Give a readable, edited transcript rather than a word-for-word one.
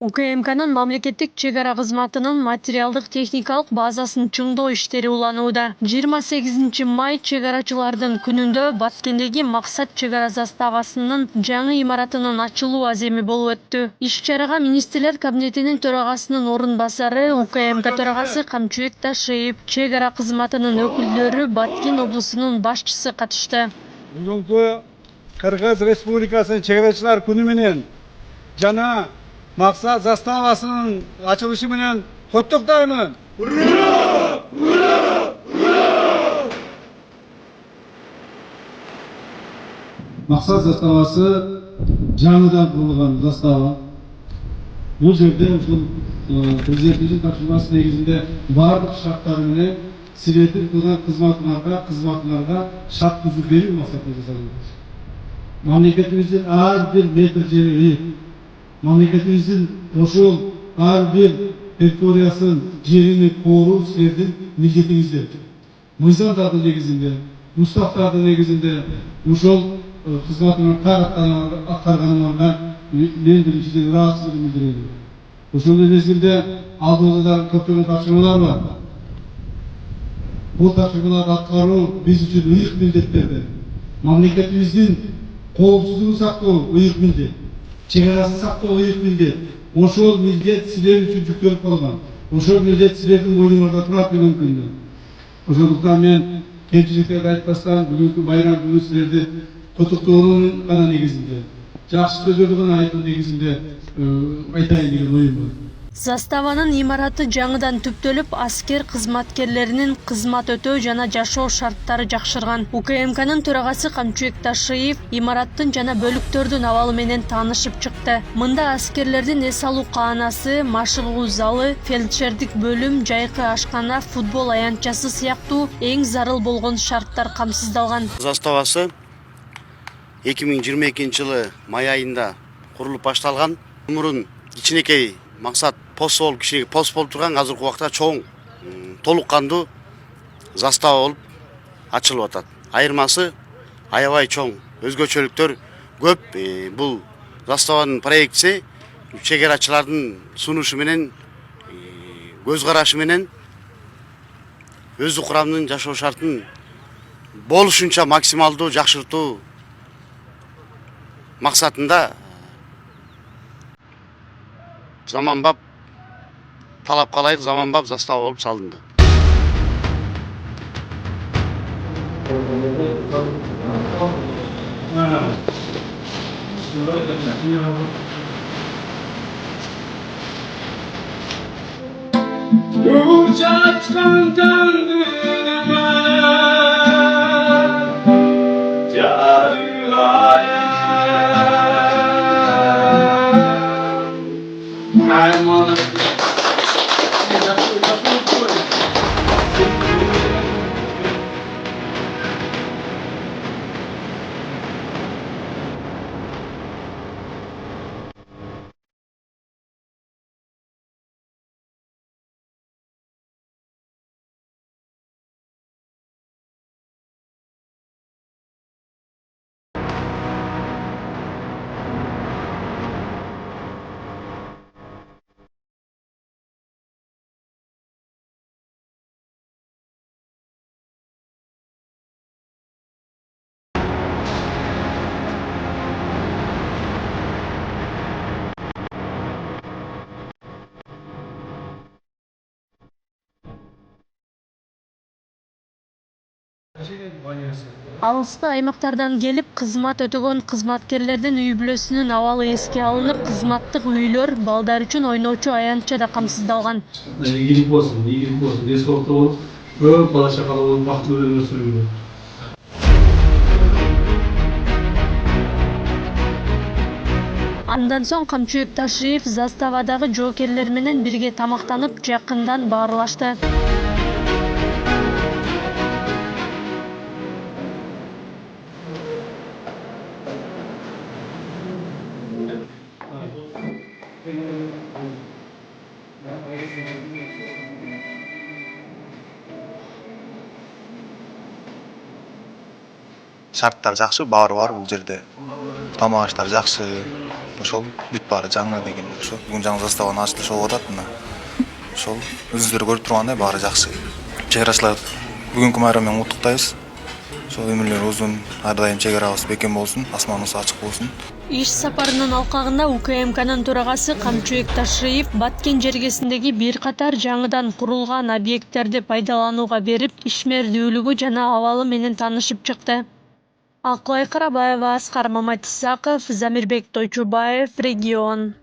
УКМКнын мамлекеттик чек ара кызматынын материалдык техникалык базасын чыңдоо иштери уланууда. 28 май чек арачылардын күнүндө Баткендеги Максат чек ара заставасынын жаңы имаратынын ачылуу аземи болуп өттү. Иш-чарага Министрлер кабинетинин төрагасынын орун басары, УКМК төрагасы Камчыбек Ташиев, чек ара кызматынын өкүлдөрү, Баткен облусунун башчысы катышты. Бүгүнкү Кыргыз Республикасынын чек арачылар күнү менен жана Максат заставасынын ачылышы менен коттуктаймын. Ура! Ура! Ура! Максат заставасы жаңыдан курулган застава. Бул жерде ушул президенттин тапшырмасы негизинде бардык шарттар менен силердин кылган кызматыңарга шарт түзүп берүү максатында жасалган. Мамлекетибиздин ар бир метр жери, мамлекетибиздин ошол ар бир территориясын, жерини коруу силердин милдетиңиздер. Мыйзамдардын негизинде, уставдардын негизинде ошол кызматыңарды аткарганыңарга мен биринчиден ыраазычылыгымды билдирем. Ошол мезгилде алдыбызда көптөгөн тапшырмалар бар. Бул тапшырмаларды аткаруу биз үчүн ыйык милдеттерди. Мамлекетибиздин коопсуздугун сактоо ыйык милдет, чек арасын сактоо ыйык милдет. Ошол милдет силер үчүн жүктөлүп калган. Ошол милдет силердин мойнуңарда турат бүгүнкү күндө. Ошондуктан мен кемчиликтерди айтпастан бүгүнкү байрам күнү силерди куттуктоонун гана негизинде, жакшы сөздөрдү гана айтуу негизинде айтайын деген оюм бар. Заставанын имараты жаңыдан түптөлүп, аскер кызматкерлеринин кызмат өтөө жана жашоо шарттары жакшырган. УКМКнын төрагасы Камчыбек Ташиев имараттын жана бөлүктөрдүн абалы менен таанышып чыкты. Мында аскерлердин эс алуу каанасы, машыгуу залы, фельдшердик бөлүм, жайкы ашкана, футбол аянтчасы сыяктуу эң зарыл болгон шарттар камсыздалган. Заставасы 2022 жылы май айында курулуп башталган. Мурун кичинекей Максат пост болуп, кичинекей пост болуп турган, азыркы убакта чоң толук кандуу застава болуп ачылып атат. Айырмасы аябай чоң, өзгөчөлүктөр көп. Бул заставанын проектиси чек арачылардын сунушу менен, көз карашы менен өздүк курамдын жашоо шартын болушунча максималдуу жакшыртуу максатында заманбап талапка ылайык заманбап застава болуп салынды. Алыскы аймактардан келип кызмат өтөгөн кызматкерлердин үй бүлөсүнүн абалы эске алынып, кызматтык үйлөр, балдар үчүн ойночу аянтча да камсыздалган. Ийгилик болсун, эске болуп, көп бала чакалуу болуп, бактылуу өмүр сүргүлө. Андан соң Камчыбек Ташиев заставадагы жоокерлер менен бирге тамактанып, жакындан баарлашты. Шарттар жакшы, баары бар бул жерде. Тамак аштар жакшы. ошол бүт баары жаңы деген ошо бүгүн жаңы заставанын ачылышы болуп атат мына. Ошол өзүңүздөр көрүп тургандай баары жакшы. Чек арачылар бүгүнкү майрам менен куттуктайбыз. Ошол өмүрлөрү узун, ар дайым чек арабыз бекем болсун, асманыбыз ачык болсун. Иш сапарынын алкагында УКМКнын төрагасы Камчыбек Ташиев Баткен жергесиндеги бир катар жаңыдан курулган объекттерди пайдаланууга берип, ишмердүүлүгү жана абалы менен таанышып чыкты. Акылай Карабаева, Аскар Маматисаков, Замирбек Тойчубаев, Регион.